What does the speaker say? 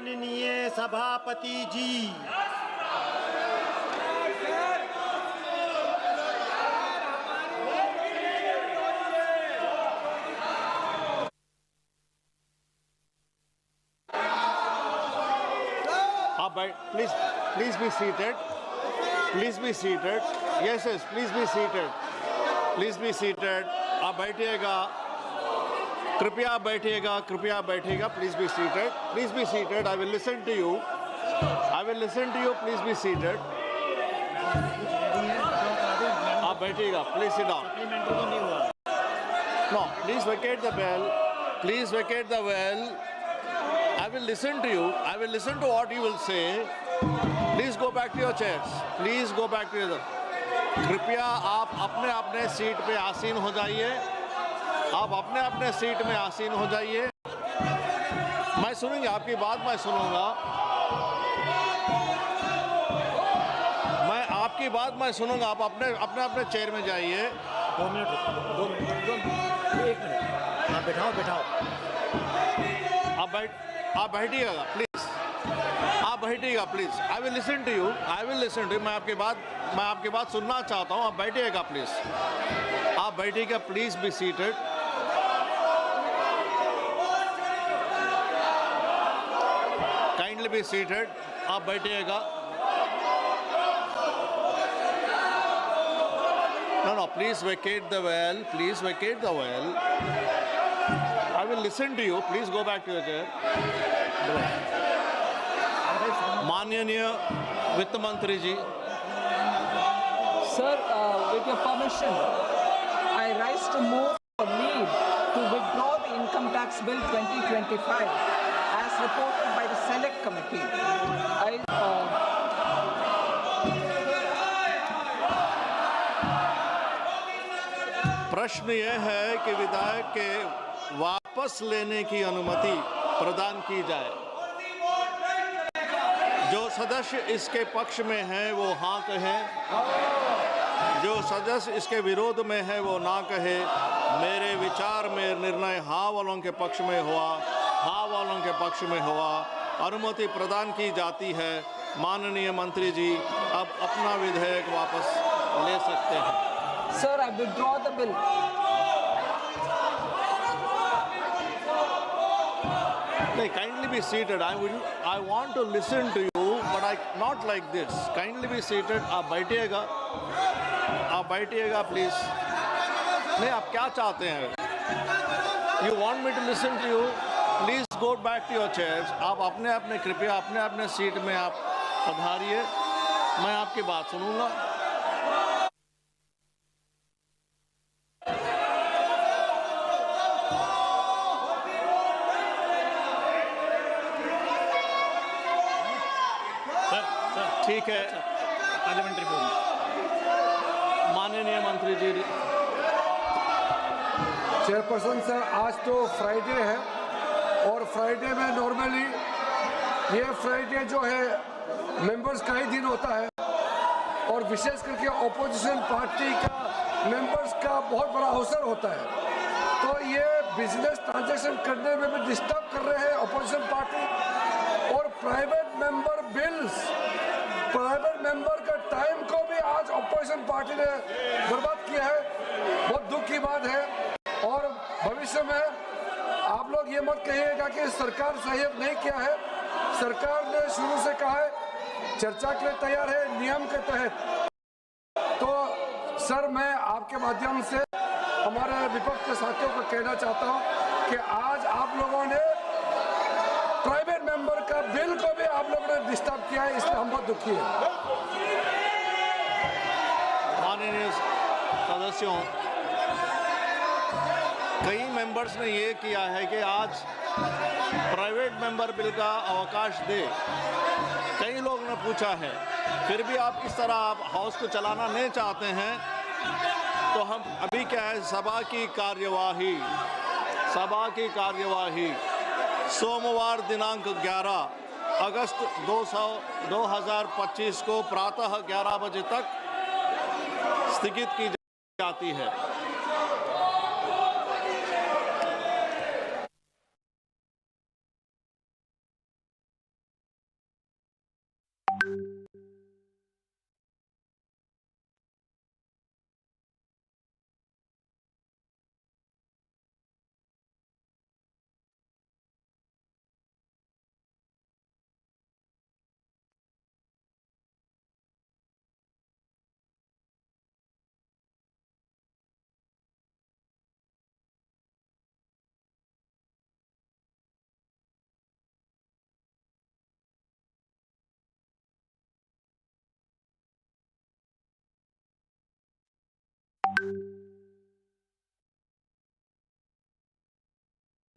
माननीय सभापति जी, please be seated. Please be seated. Yes, please be seated. Please be seated. आप बैठिएगा, कृपया बैठिएगा, कृपया बैठिएगा. Please be seated. Please be seated. I will listen to you. I will listen to you. Please be seated. आप बैठिएगा. Please sit down. No, please vacate the well. Please vacate the well. I will listen to you. I will listen to what you will say. Please go back to your chairs. Please go back to your. कृपया आप अपने अपने seat पे आसीन हो जाइए. आप अपने अपने सीट में आसीन हो जाइए. मैं सुनूंगा आपकी बात, मैं सुनूंगा. मैं आपकी बात मैं सुनूंगा. आप अपने अपने अपने चेयर में जाइए. 2 मिनट, 1 मिनट. आप बैठाओ. आप बैठिएगा प्लीज. आप बैठिएगा please. I will listen to you. मैं आपकी बात सुनना चाहता हूँ. आप बैठिएगा प्लीज. आप बैठिएगा. Please be seated. Kindly be seated. आप बैठिएगा. No, please vacate the well. Please vacate the well. I will listen to you. Please go back to your chair. माननीय वित्त मंत्री जी. Sir, with your permission, I rise to move for leave to withdraw the Income Tax Bill 2025 as reported by the Select Committee. प्रश्न यह है कि विधायक के वापस लेने की अनुमति प्रदान की जाए. जो सदस्य इसके पक्ष में हैं वो हाँ कहें. जो सदस्य इसके विरोध में है वो ना कहे. मेरे विचार में निर्णय हाँ वालों के पक्ष में हुआ. अनुमति प्रदान की जाती है. माननीय मंत्री जी अब अपना विधेयक वापस ले सकते हैं. Sir, I withdraw the bill. Kindly be seated. I want to listen to you, but not like this. Kindly be seated. आप बैठिएगा प्लीज. नहीं, आप क्या चाहते हैं? You want me to listen to you? Please go back to your chairs. आप कृपया अपने सीट में आप पधारिए. मैं आपकी बात सुनूंगा. ठीक है. Parliamentary forum. माननीय मंत्री जी. चेयरपर्सन सर, आज तो फ्राइडे है और फ्राइडे में नॉर्मली ये फ्राइडे जो है मेंबर्स का ही दिन होता है और विशेष करके ऑपोजिशन पार्टी का मेंबर्स का बहुत बड़ा अवसर होता है. तो ये बिजनेस ट्रांजैक्शन करने में भी डिस्टर्ब कर रहे हैं ऑपोजिशन पार्टी. और प्राइवेट मेंबर का टाइम को भी आज ऑपोजिशन पार्टी ने बर्बाद किया है. बहुत दुख की बात है. और भविष्य में आप लोग ये मत कहिएगा कि सरकार सहयोग नहीं किया है. सरकार ने शुरू से कहा है चर्चा के लिए तैयार है नियम के तहत. तो सर, मैं आपके माध्यम से हमारे विपक्ष के साथियों को कहना चाहता हूं कि आज आप लोगों ने प्राइवेट मेंबर का बिल को भी आप लोगों ने डिस्टर्ब किया है, इसलिए हम बहुत दुखी हैं. माननीय सदस्यों, कई मेंबर्स ने ये किया है कि आज प्राइवेट मेंबर बिल का अवकाश दे. कई लोग ने पूछा है. फिर भी आप इस तरह आप हाउस को चलाना नहीं चाहते हैं. तो हम अभी क्या है, सभा की कार्यवाही सोमवार दिनांक 11 अगस्त 2025 को प्रातः 11 बजे तक स्थगित की जाती है.